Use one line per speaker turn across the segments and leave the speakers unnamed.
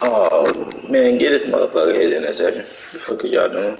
Oh, man, get this motherfucker his interception. What the fuck is y'all doing?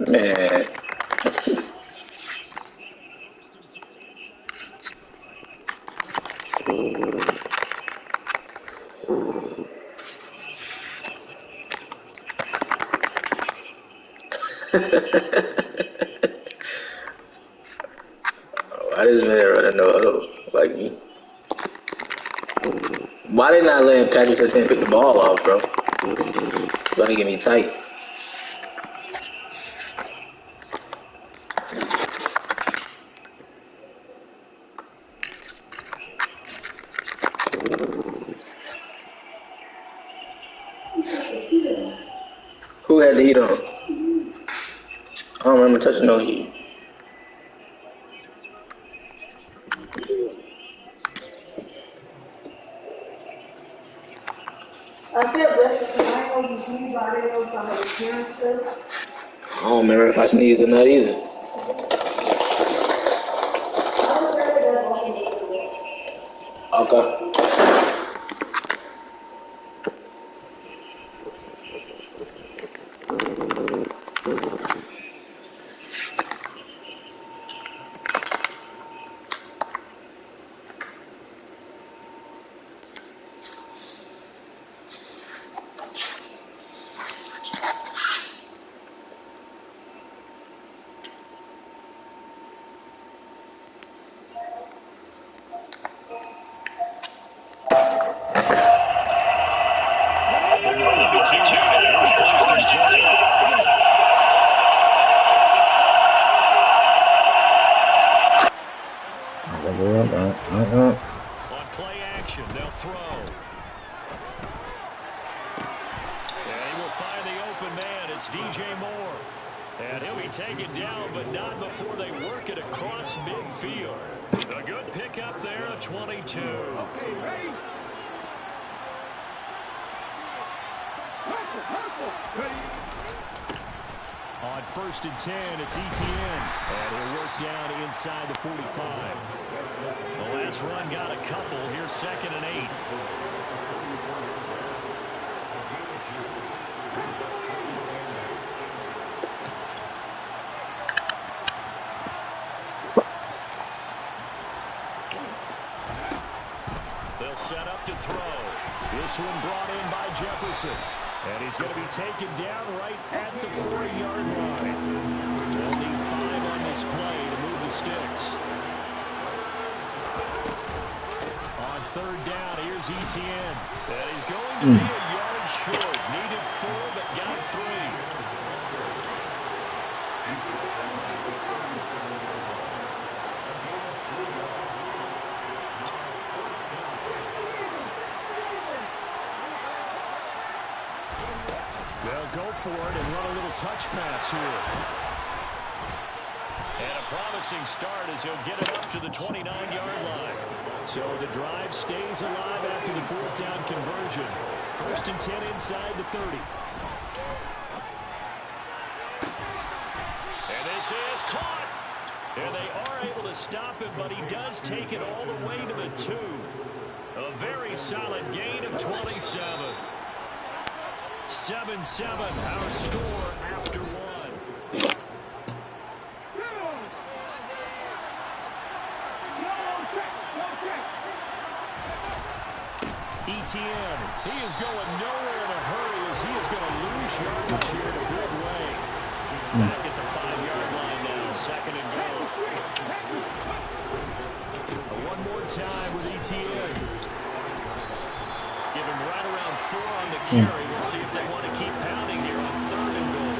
Man. Why this man running no huddle like me? Why they not letting Patrick Surtain pick the ball off, bro? About to get me tight. Who had the heat on? I don't remember touching no heat. I don't remember if I sneezed or not either. Okay.
throw. And he will find the open man. It's DJ Moore. And he'll be taken down, but not before they work it across midfield. A good pickup there, a 22.
Okay, ready? Ready?
On 1st and 10, it's Etienne. And he'll work down inside the 45. The last run got a couple. Here's 2nd and 8. They'll set up to throw. This one brought in by Jefferson. And he's going to be taken down right at the 40-yard line. They'll need 5 on this play to move the sticks. On 3rd down, here's Etienne. And he's going to be a yard short. Needed 4, but got 3. They'll go for it and run a little touch pass here. And a promising start as he'll get it up to the 29-yard line. So the drive stays alive after the 4th down conversion. 1st and 10 inside the 30. And this is caught. And they are able to stop him, but he does take it all the way to the 2. A very solid gain of 27. 7-7, our score after 1. Etienne, he is going nowhere in a hurry as he is going to lose yardage here in a big way. Back at the 5-yard line now, 2nd and goal. One more time with Etienne. Give him right around 4 on the carry. We'll see if they want to keep pounding here on 3rd and goal.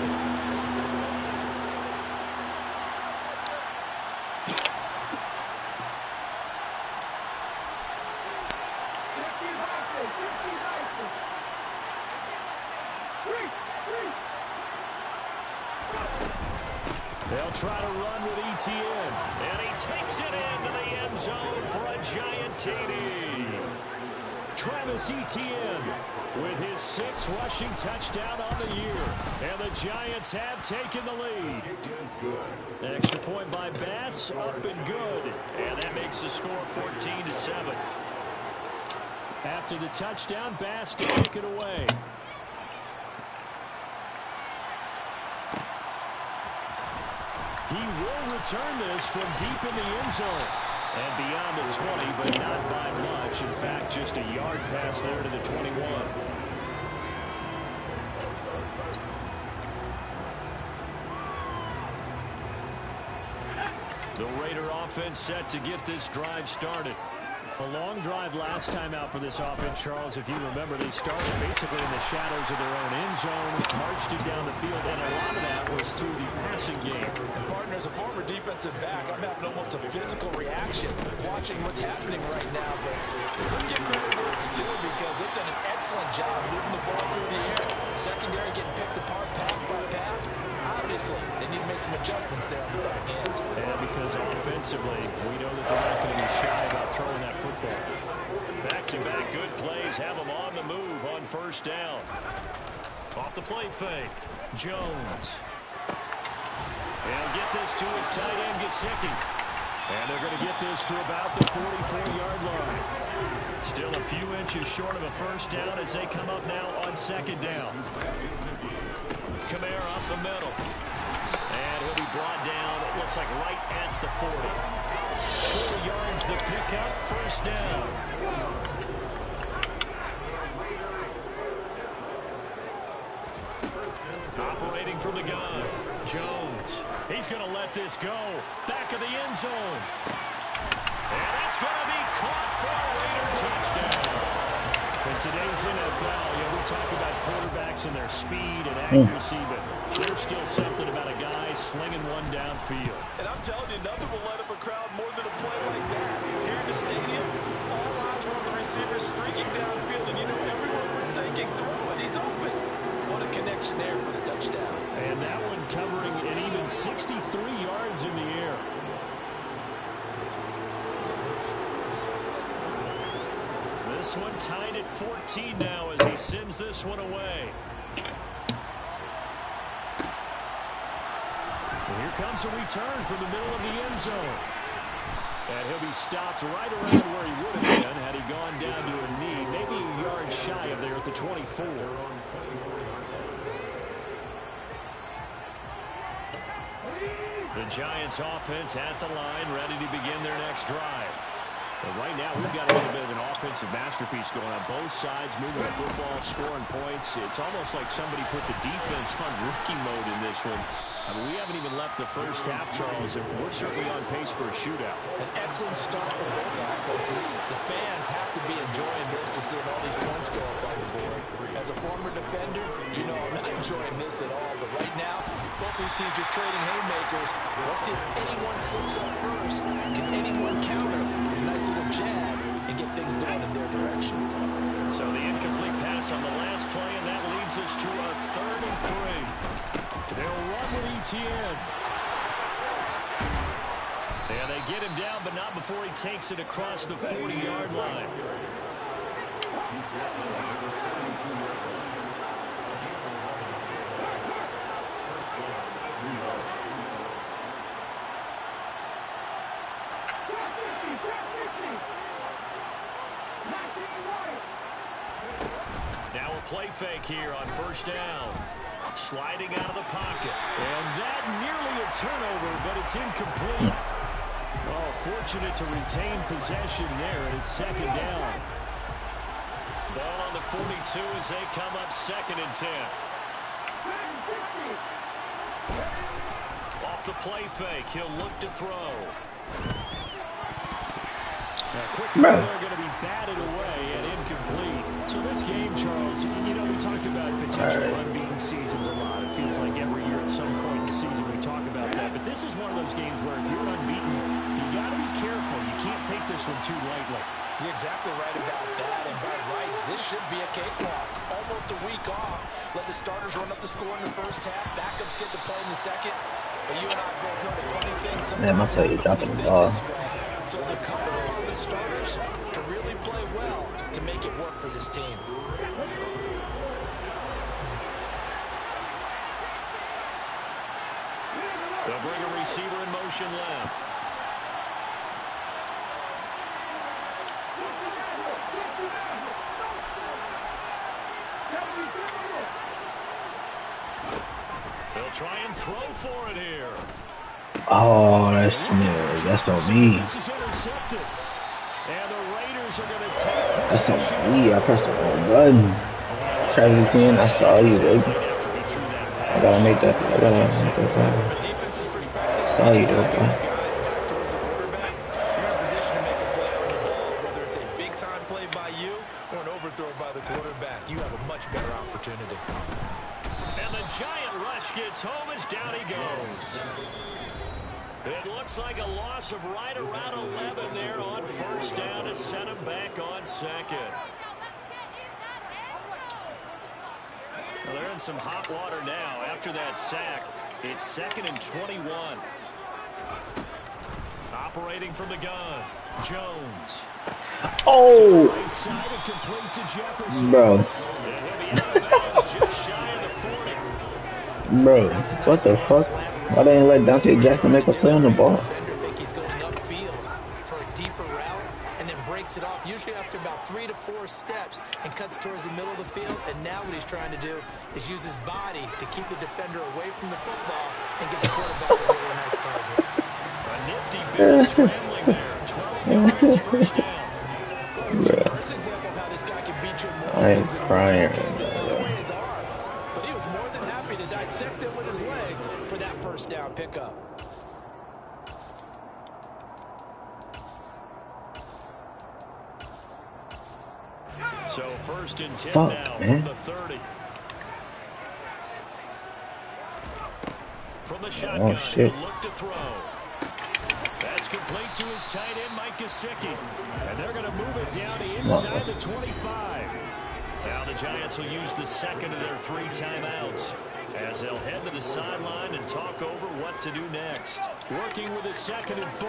They'll try to run with Etienne. And he takes it into the end zone for a giant TD. Travis Etienne with his 6th rushing touchdown on the year. And the Giants have taken the lead. Extra point by Bass, up and good. And that makes the score 14-7. After the touchdown, Bass to kick it away. He will return this from deep in the end zone. And beyond the 20, but not by much. In fact, just a yard pass there to the 21. The Raider offense set to get this drive started. A long drive last time out for this offense, Charles. If you remember, they started basically in the shadows of their own end zone, marched it down the field, and a lot of that was through the passing game.
And partner, as a former defensive back, I'm having almost a physical reaction watching what's happening right now. But let's give credit where it's due because they've done an excellent job moving the ball through the air. Secondary getting picked apart pass by pass. Obviously, they need to make some adjustments there on the back end.
And because offensively, we know that they're not going to be shy about throwing that football. Back-to-back good plays have them on the move on 1st down. Off the play fake, Jones. They'll get this to his tight end, Gesicki. And they're going to get this to about the 44-yard line. Still a few inches short of a 1st down as they come up now on 2nd down. Kamara up the middle. And he'll be brought down, it looks like right at the 40. 4 yards the pickup, 1st down. Operating from the gun, Jones. He's going to let this go. Back of the end zone. And that's going to be caught for a Raider touchdown. In today's NFL, we talk about quarterbacks and their speed and accuracy, but there's still something about a guy slinging one downfield.
And I'm telling you, nothing will light up a crowd more than a play like that. Here in the stadium, all eyes are on the receiver streaking downfield, and you know everyone was thinking, throw it, he's open. What a connection there for the touchdown.
And that one covering an even 63 yards in the air. This one tied at 14 now as he sends this one away. And here comes a return from the middle of the end zone. And he'll be stopped right around where he would have been had he gone down to a knee, maybe a yard shy of there at the 24. The Giants offense at the line, ready to begin their next drive. But right now, we've got a little bit of an offensive masterpiece going on both sides, moving the football, scoring points. It's almost like somebody put the defense on rookie mode in this one. I mean, we haven't even left the first half, Charles, and we're certainly on pace for a shootout.
An excellent start for both offenses. The fans have to be enjoying this to see all these points go up on the board. As a former defender, you know I'm not enjoying this at all. But right now, both these teams are trading haymakers. Let's see if anyone slips up first. Can anyone counter a nice little jab and get things going in their direction?
So the incomplete pass on the last play, and that leads us to a 3rd and 3. They'll run with Etienne. And they get him down, but not before he takes it across the 40-yard line. Now a play fake here on 1st down. Sliding out of the pocket. And that nearly a turnover, but it's incomplete. Oh, fortunate to retain possession there, and it's 2nd down. Ball on the 42 as they come up 2nd and 10. Off the play fake, he'll look to throw. Now, quick throw there going to be batted away and incomplete. So this game, Charles, you know, we talk about potential unbeaten seasons a lot. It feels like every year at some point in the season we talk about that. But this is one of those games where if you're unbeaten, you got to be careful. You can't take this one too lightly.
You're exactly right about that. And by rights, this should be a cakewalk. Almost a week off. Let the starters run up the score in the first half. Backups get to play in the second. But you and I both know the funny thing.
Man, my play is dropping the ball.
So it's incumbent on the starters to really play well to make it work for this team.
They'll bring a receiver in motion left. They'll try and throw for it here.
Oh, that's on me. That's on me. I pressed the wrong button. Travis 10, I saw you, baby. I gotta make that. I saw you, baby.
You have a much better opportunity.
And the giant rush gets home as down he goes. It looks like a loss of right around 11 there on 1st down to set him back on 2nd. Well, they're in some hot water now after that sack. It's 2nd and 21. Operating from the gun, Jones.
Oh,
right side and complete to Jefferson.
bro.
And he'll be out of bounds just shy of the 40.
Bro, what the fuck? Why they didn't let Dante Jackson make a play on the ball?
Think he's going upfield for a deeper route and then breaks it off usually after about 3 to 4 steps and cuts towards the middle of the field. And now what he's trying to do is use his body to keep the defender away from the football and get the quarterback a really nice target.
A nifty bit of scrambling there. 12 yards, 1st down.
First example of how this guy can beat you in more
I am
ways than
crying.
He took away his arm, but he was more than happy to dissect them with his legs for that 1st down pickup.
So 1st and 10
Fuck,
now
man.
from the 30. From the shotgun,
shit.
he'll look to throw. That's complete to his tight end, Mike Gesicki. And they're going to move it down to inside the 25. Now the Giants will use the second of their 3 timeouts as they'll head to the sideline and talk over what to do next. Working with a 2nd and 4.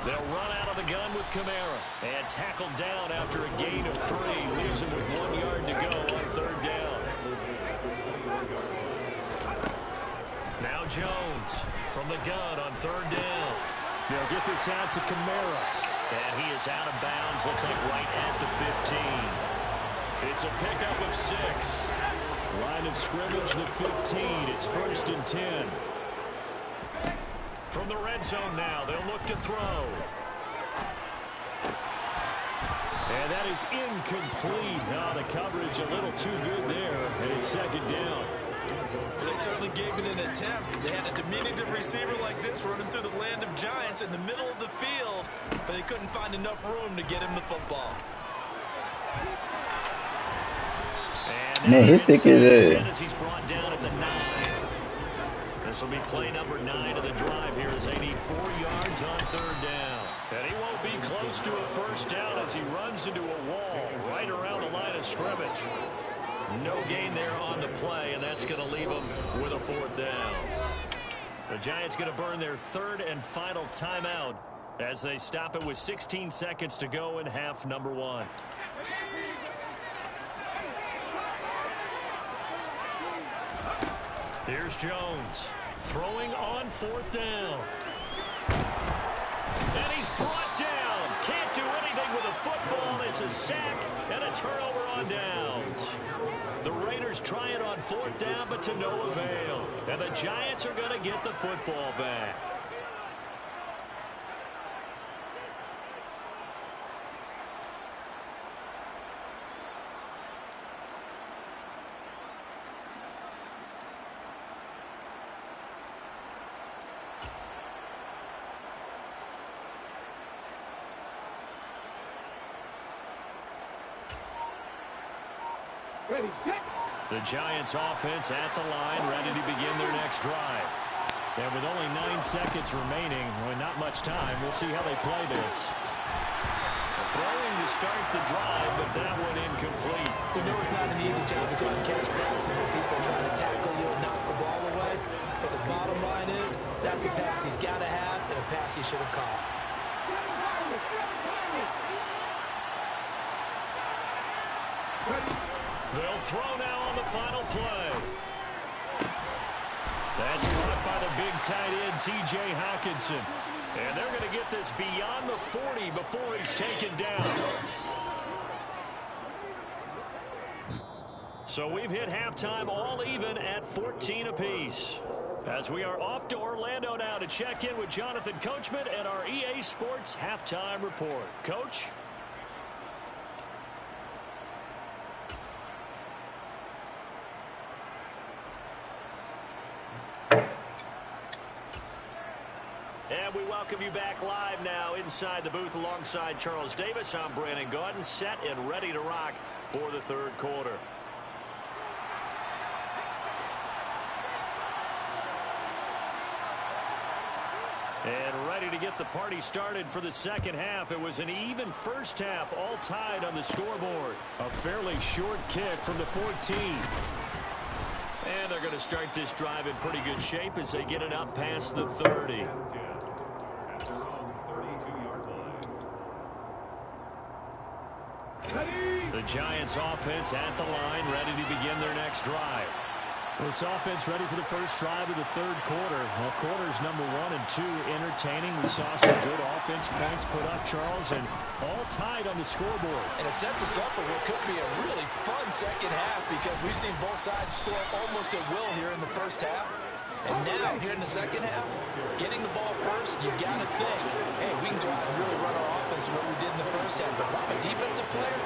They'll run out of the gun with Kamara. And tackled down after a gain of 3. Leaves him with 1 yard to go on 3rd down. Now Jones from the gun on 3rd down. They'll get this out to Kamara. And he is out of bounds. Looks like right at the 15. It's a pickup of 6. Line of scrimmage, the 15. It's 1st and 10. From the red zone now, they'll look to throw. And that is incomplete. Oh, the coverage a little too good there. And it's 2nd down.
They certainly gave it an attempt. They had a diminutive receiver like this running through the land of giants in the middle of the field, but they couldn't find enough room to get him the football.
Man, his stick is
He's brought down at the 9. This will be play number 9 of the drive here as they need 4 yards on 3rd down. And he won't be close to a 1st down as he runs into a wall right around the line of scrimmage. No gain there on the play, and that's going to leave them with a 4th down. The Giants going to burn their 3rd and final timeout as they stop it with 16 seconds to go in half number 1. Here's Jones throwing on 4th down. And he's brought down. Can't do anything with a football. It's a sack and a turnover on downs. The Raiders try it on 4th down, but to no avail. And the Giants are going to get the football back.
Ready, set.
The Giants offense at the line, ready to begin their next drive. And with only 9 seconds remaining, well, not much time, we'll see how they play this. Throwing to start the drive, but that one incomplete.
We know it's not an easy job to go and catch passes when people are trying to tackle you and knock the ball away. But the bottom line is, that's a pass he's got to have and a pass he should have caught.
They'll throw now on the final play. That's caught by the big tight end, T.J. Hockenson. And they're going to get this beyond the 40 before he's taken down. So we've hit halftime all even at 14 apiece. As we are off to Orlando now to check in with Jonathan Coachman and our EA Sports Halftime Report. Coach? And we welcome you back live now inside the booth alongside Charles Davis. I'm Brandon Gaudin, set and ready to rock for the 3rd quarter. And ready to get the party started for the 2nd half. It was an even first half, all tied on the scoreboard. A fairly short kick from the 14. And they're going to start this drive in pretty good shape as they get it up past the 30. The Giants offense at the line, ready to begin their next drive. This offense ready for the first drive of the 3rd quarter. Well, quarters number 1 and 2 entertaining. We saw some good offense points put up, Charles, and all tied on the scoreboard.
And it sets us up for what could be a really fun 2nd half because we've seen both sides score almost at will here in the first half. And now, here in the 2nd half, getting the ball first, you got to think, hey, we can go out and really run our offense the way we did in the first half. But if I'm a defensive player,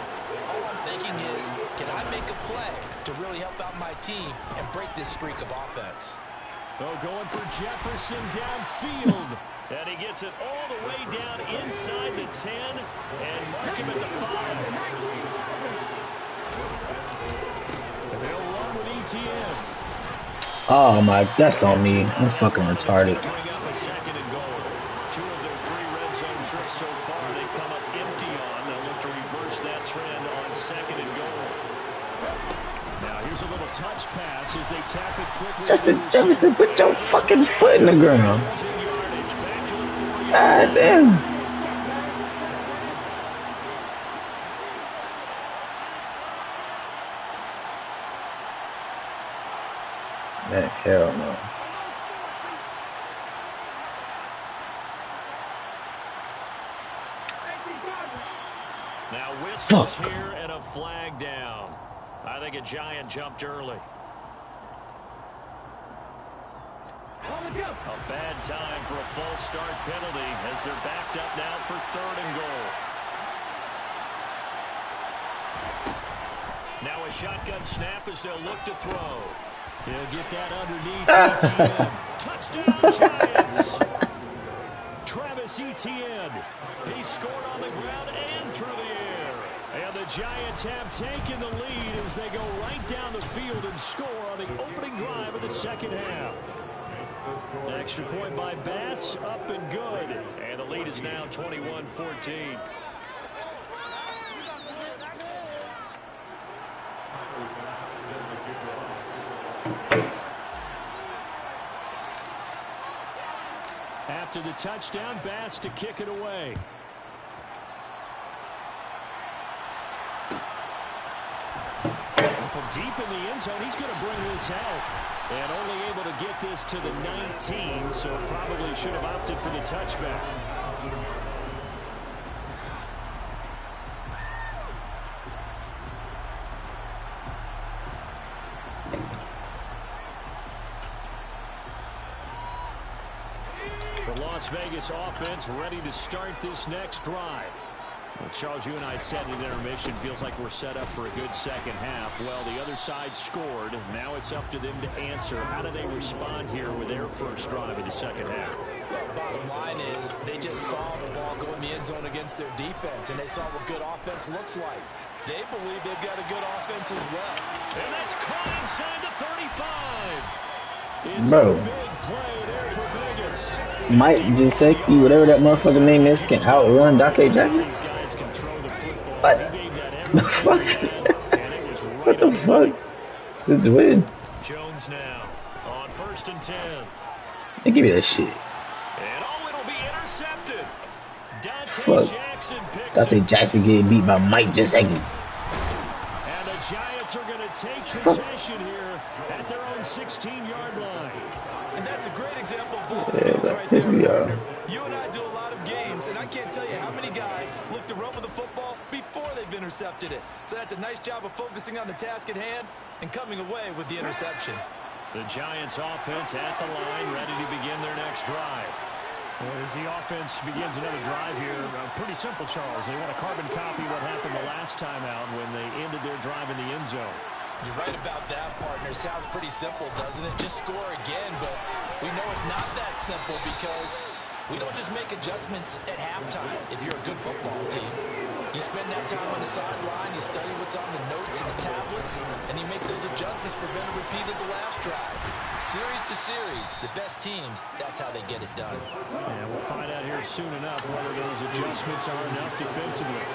all I'm thinking is, can I make a play to really help out my team and break this streak of offense?
Oh, going for Jefferson downfield. And he gets it all the way down inside the 10 and mark him at the 5. And they'll run with ETN.
Oh my, that's on me. I'm fucking retarded.
Bring up a second and goal. 2 of their 3 red zone trips so far, they come up empty on. They'll look to reverse that trend on second and goal. Now here's a little touch pass as they tap it quickly.
Jefferson, put your fucking foot in the ground. God damn. Man, hell no.
Now whistles here and a flag down. I think a Giant jumped early. A bad time for a false start penalty as they're backed up now for 3rd and goal. Now a shotgun snap as they'll look to throw. He'll get that underneath Etienne. Touchdown Giants. Travis Etienne. He scored on the ground and through the air. And the Giants have taken the lead as they go right down the field and score on the opening drive of the second half. Extra point by Bass, up and good. And the lead is now 21-14. After the touchdown, Bass to kick it away. And from deep in the end zone, he's going to bring this out. And only able to get this to the 19, so probably should have opted for the touchback. The Las Vegas offense ready to start this next drive. Well, Charles, you and I said in intermission, feels like we're set up for a good second half. Well, the other side scored. Now it's up to them to answer. How do they respond here with their first drive of the second half?
Well, bottom line is they just saw the ball go in the end zone against their defense, and they saw what good offense looks like. They believe they've got a good offense as well.
And that's caught inside the 35. It's
Bro.
a big play there for Vegas.
Mike Gesicki, whatever that motherfucker name is, can outrun Dante Jackson? What? The fuck? What the fuck? This is weird.
Jones now on 1st and 10.
Hey, give me that shit.
And it'll be intercepted.
Fuck. Dante Jackson getting beat by Mike Gesicki.
And the Giants are going to take possession here at their own 16-yard line.
And that's a great example of ball skills right there, partner. You and I do a lot of games, and I can't tell you how many guys look to run with the football before they've intercepted it. So that's a nice job of focusing on the task at hand and coming away with the interception.
The Giants offense at the line, ready to begin their next drive. As the offense begins another drive here, pretty simple, Charles. They want to carbon copy what happened the last time out when they ended their drive in the end zone.
You're right about that, partner. Sounds pretty simple, doesn't it? Just score again, but we know it's not that simple because we don't just make adjustments at halftime if you're a good football team. You spend that time on the sideline, you study what's on the notes and the tablets, and you make those adjustments prevent a repeat of the last drive. Series to series, the best teams, that's how they get it done.
And we'll find out here soon enough whether those adjustments are enough defensively.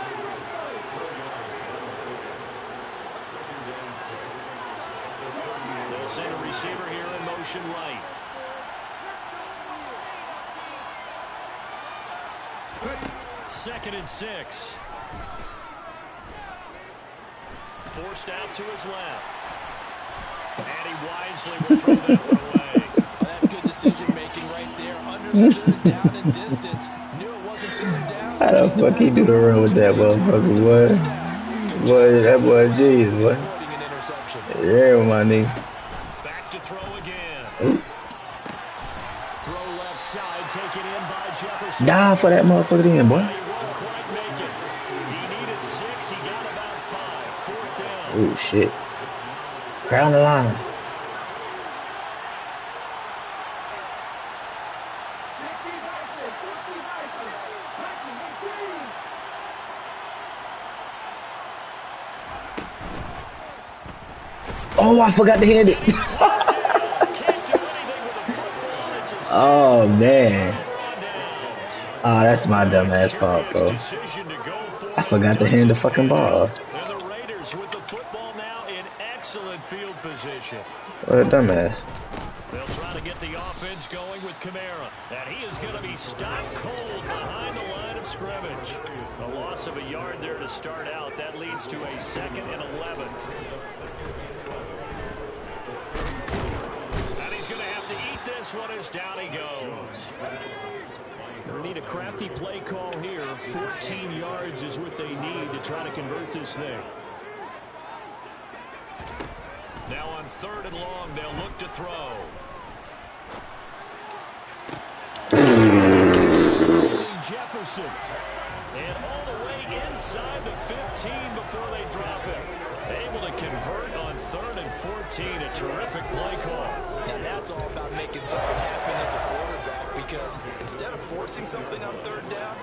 They'll send a receiver here in motion right. Second and 6. Forced out to his left. And he wisely will throw that one away.
Well, that's good decision-making right there. Understood down and distance. Knew it wasn't third down.
How the fuck he do the run with that motherfucker, boy? Boy, that boy G's, boy. Yeah, my nigga.
Back to throw again.
Ooh.
Throw left side, taken in by Jefferson.
Die for that motherfucker in, boy.
He won't quite make it. He needed 6. He got about 5. 4th down.
Ooh, shit. Crown the line. Oh, I forgot to hit it. Oh, man. Oh, that's my dumb ass fault, bro. I forgot to hand the fucking ball.
And the Raiders with the football now in excellent field position.
What a dumbass.
They'll try to get the offense going with Kamara. And he is going to be stopped cold behind the line of scrimmage. A loss of a yard there to start out. That leads to a 2nd and 11. And he's going to have to eat this one as down he goes. They need a crafty play call here. 14 yards is what they need to try to convert this thing. Now on 3rd and long, they'll look to throw. Jefferson. And all the way inside the 15 before they drop it. Able to convert on 3rd and 14. A terrific play call.
Now that's all about making something happen as a quarterback, because instead of forcing something on 3rd down,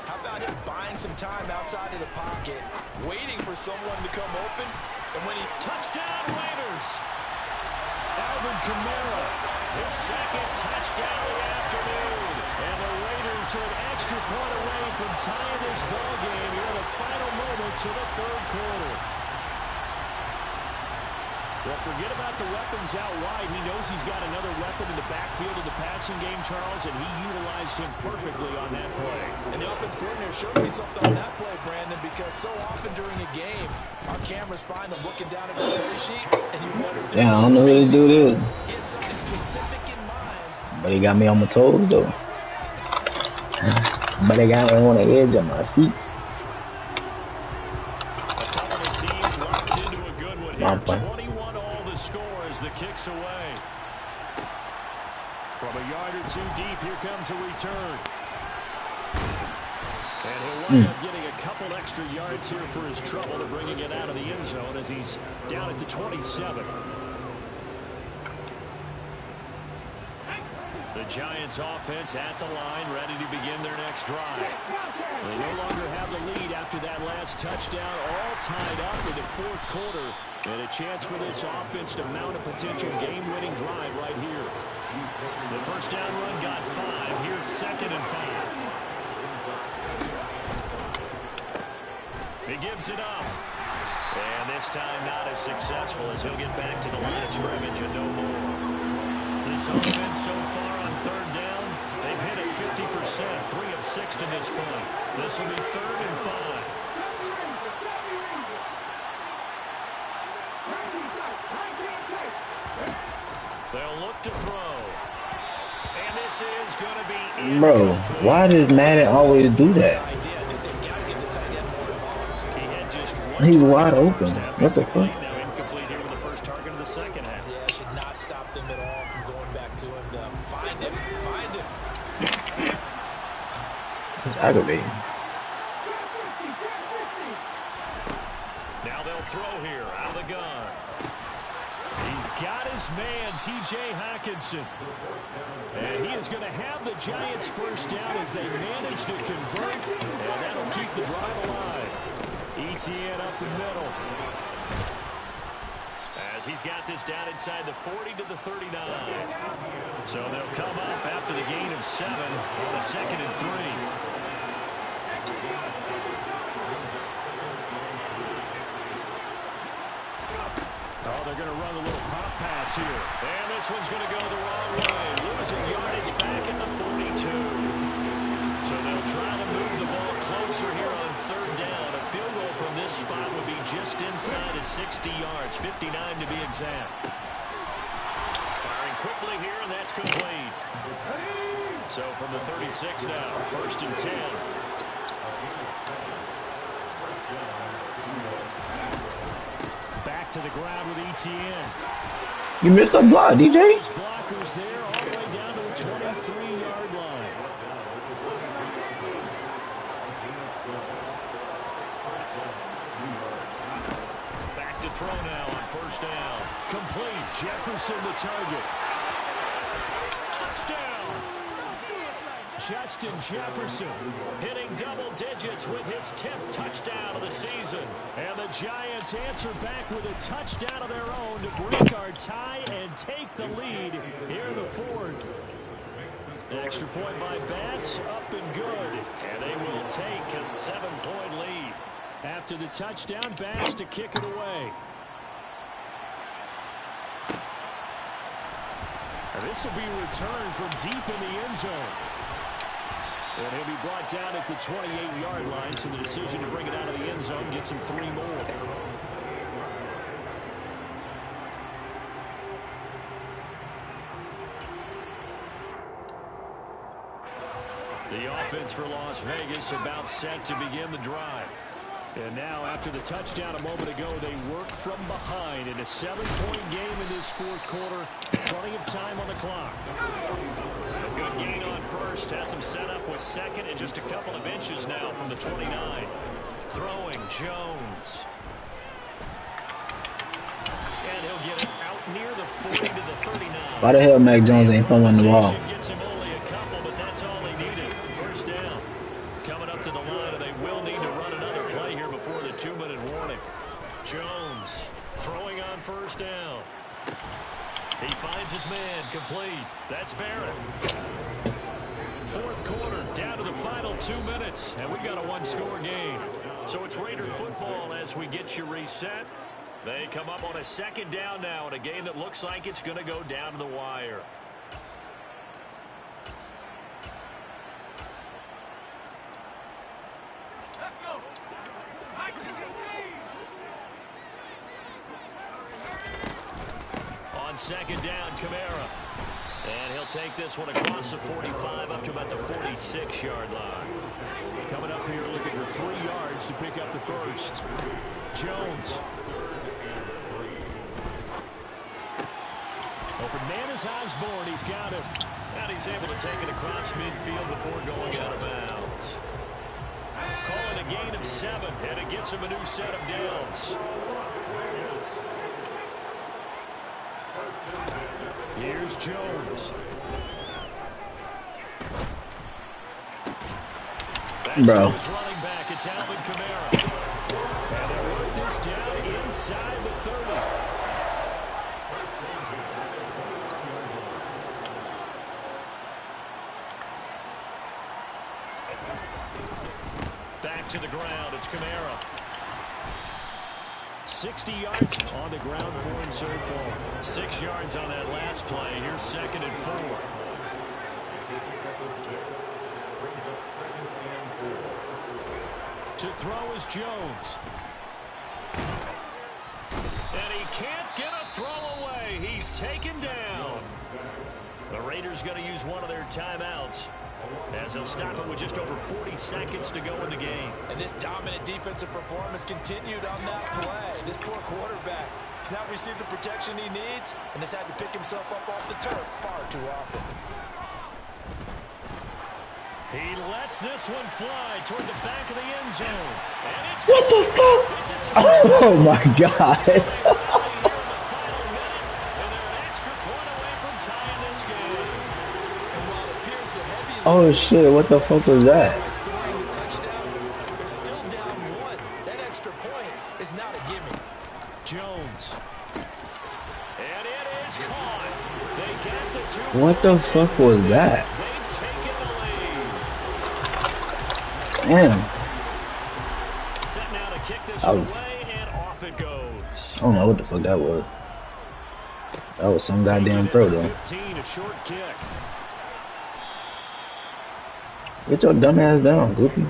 how about him buying some time outside of the pocket, waiting for someone to come open, and when he
touchdown Raiders. Alvin Kamara, his 2nd touchdown of the afternoon. And the Raiders are an extra point away from tying this ball game here in the final moments of the 3rd quarter. Well, forget about the weapons out wide. He knows he's got another weapon in the backfield of the passing game, Charles, and he utilized him perfectly on that play.
And the offense coordinator showed me something on that play, Brandon, because so often during a game, our cameras find them looking down at the play sheets, and you wonder if
I don't know who this dude is.
he had something specific in mind.
But he got me on my toes, though. But he got me on the edge of my seat. My point.
21 all the score as the kicks away. From a yard or two deep, here comes a return. And he'll wind up getting a couple extra yards here for his trouble to bringing it out of the end zone as he's down at the 27. The Giants offense at the line, ready to begin their next drive. They no longer have the lead after that last touchdown, all tied up in the 4th quarter. And a chance for this offense to mount a potential game-winning drive right here. The first down run got 5. Here's 2nd and 5. He gives it up. And this time not as successful as he'll get back to the line of scrimmage and no more. This offense so far on 3rd down, they've hit it 50%, 3 of 6 to this point. This will be 3rd and 5. They'll look to throw. And this is going to be...
Bro, why does Madden always do that? He's wide open. What the fuck?
Now incomplete here with the first target of the 2nd half.
Yeah, it should not stop them at all from going back to him. Find him. Find him.
It's aggravating.
Now they'll throw here out of the gun. He's got his man, T.J. Hockenson. And he is going to have the Giants first down as they manage to convert. And that'll keep the drive alive. ETN up the middle. As he's got this down inside the 40 to the 39. So they'll come up after the gain of 7 on a 2nd and 3. Oh, they're going to run a little pop pass here. And this one's going to go the wrong way. Losing yardage back at the 42. So they'll try to move the ball closer here on 3rd down. A field goal from this spot would be just inside of 60 yards, 59 to be exact. Firing quickly here, and that's complete. So from the 36 now, 1st and 10. Back to the ground with ETN.
You missed a block, DJ.
Those blockers there all the way down to the 23-yard line. Back to throw now on 1st down. Complete. Jefferson the target. Touchdown. Justin Jefferson hitting double digits with his 10th touchdown of the season. And the Giants answer back with a touchdown of their own to break our tie and take the lead here in the 4th. Extra point by Bass, up and good. And they will take a 7-point lead. After the touchdown, Bass to kick it away. And this will be returned from deep in the end zone. And he'll be brought down at the 28-yard line, so the decision to bring it out of the end zone gets him 3 more. The offense for Las Vegas about set to begin the drive. And now, after the touchdown a moment ago, they work from behind in a 7-point game in this fourth quarter. Plenty of time on the clock. A good gain on first. Has him set up with second and just a couple of inches now from the 29. Throwing Jones. And he'll get it out near the 40 to the 39.
Why the hell Mac Jones ain't throwing the ball?
Gets him only a couple, but that's all he needed. First down. Coming up to the line, and they will need to run another play here before the 2-minute warning. Jones throwing on first down. He finds his man, complete. That's Barrett. Fourth quarter, down to the final 2 minutes, and we've got a 1-score game. So it's Raider football as we get you reset. They come up on a second down now in a game that looks like it's going to go down to the wire. On second down, Kamara. And he'll take this one across the 45 up to about the 46-yard line. Coming up here looking for 3 yards to pick up the first. Jones. Open man is Osborne. He's got him. And he's able to take it across midfield before going out of bounds. Calling a gain of 7, and it gets him a new set of downs. Here's Jones.
Bro.
Running back. It's Alvin Kamara. And they work this down inside the 30. Back to the ground. It's Kamara. 60 yards on the ground for him so far. 6 yards on that last play. Here's 2nd and 4. To throw is Jones. And he can't get a throw away. He's taken down. The Raiders going to use one of their timeouts, as they'll stop it with just over 40 seconds to go in the game.
And this dominant defensive performance continued on that play. This poor quarterback has not received the protection he needs and has had to pick himself up off the turf far too often.
He lets this one fly toward the back of the end zone. And it's
What the fuck? Oh my god. Oh shit, what the fuck was that?
Scoring the touchdown, they're still down 1. That extra point is not a gimme.
Jones. And it is caught. They get the 2.
What the fuck was that?
They've taken the lead.
Damn.
Set now to kick this
I was-
away, and off it goes.
I don't know what the fuck that was. That was some goddamn throw though.
15, a short kick.
Get your dumb ass down, Goofy.
The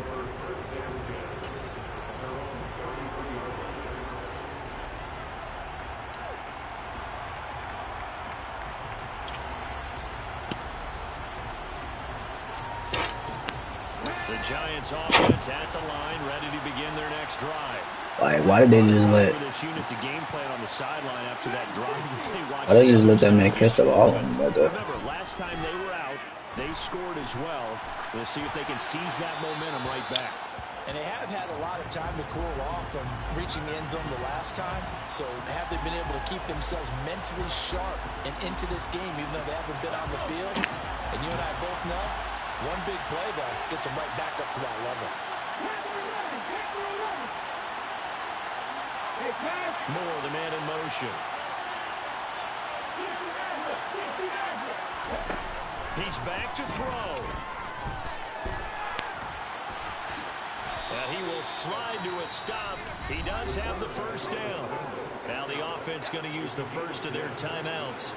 Giants offense at the line, ready to begin their next drive.
Like, why did they just let?
For this unit to game plan on the sideline after that drive.
Why they just let that man catch the ball on like that?
Remember, last time they were out, they scored as well. We'll see if they can seize that momentum right back.
And they have had a lot of time to cool off from reaching the end zone the last time. So have they been able to keep themselves mentally sharp and into this game, even though they haven't been on the field? And you and I both know, one big play, though, gets them right back up to that level.
Moore, the man in motion. He's back to throw. And he will slide to a stop. He does have the first down. Now the offense going to use the first of their timeouts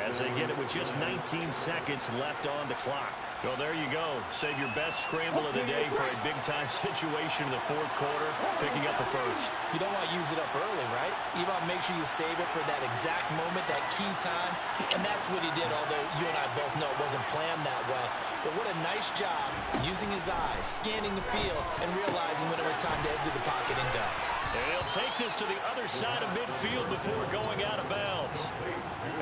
as they get it with just 19 seconds left on the clock. Well, there you go. Save your best scramble of the day for a big-time situation in the fourth quarter, picking up the first.
You don't want to use it up early, right? You want to make sure you save it for that exact moment, that key time. And that's what he did, although you and I both know it wasn't planned that way. But what a nice job using his eyes, scanning the field, and realizing when it was time to exit the pocket and go.
And he'll take this to the other side of midfield before going out of bounds.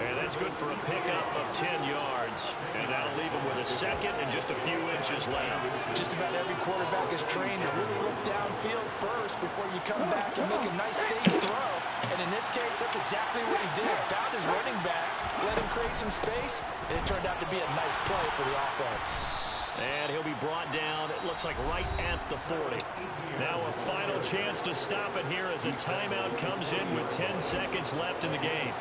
And that's good for a pickup of 10 yards. And that'll leave him with a second and just a few inches left.
Just about every quarterback is trained to really look downfield first before you come back and make a nice safe throw. And in this case, that's exactly what he did. Found his running back, let him create some space, and it turned out to be a nice play for the offense.
And he'll be brought down, it looks like right at the 40. Now a final chance to stop it here as a timeout comes in with 10 seconds left in the game.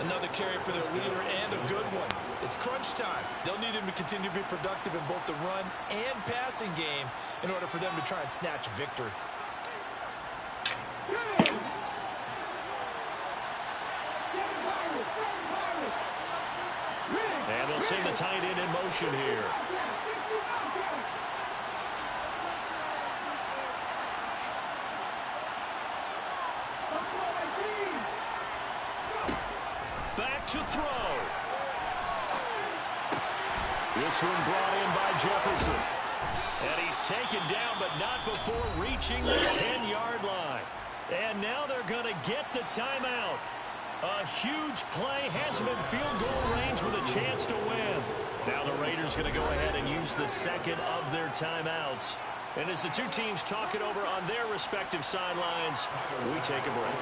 Another carry for their leader and a good one. It's crunch time. They'll need him to continue to be productive in both the run and passing game in order for them to try and snatch a victory.
And they'll send the tight end in motion here. Back to throw. This one brought in by Jefferson. And he's taken down, but not before reaching the 10-yard line. And now they're going to get the timeout. A huge play has him in field goal range with a chance to win. Now the Raiders going to go ahead and use the second of their timeouts. And as the two teams talk it over on their respective sidelines, we take a break.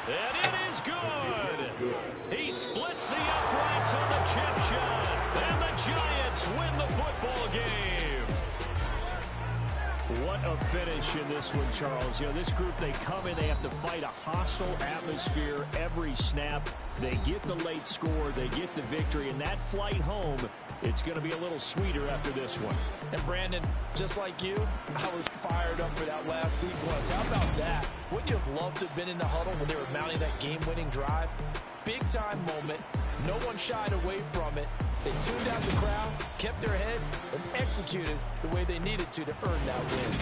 And it is good. He splits the uprights on the chip shot. And the Giants win the football game. What a finish in this one, Charles. You know, this group, they come in, they have to fight a hostile atmosphere every snap. They get the late score, they get the victory, and that flight home, it's going to be a little sweeter after this one.
And Brandon, just like you, I was fired up for that last sequence. How about that? Wouldn't you have loved to have been in the huddle when they were mounting that game-winning drive? Big-time moment. No one shied away from it. They tuned out the crowd, kept their heads, and executed the way they needed to earn that win.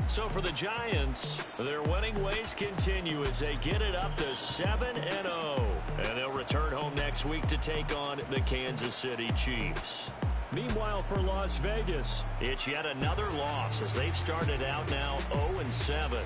So for the Giants, their winning ways continue as they get it up to 7-0. And they'll return home next week to take on the Kansas City Chiefs. Meanwhile, for Las Vegas, it's yet another loss as they've started out now 0-7.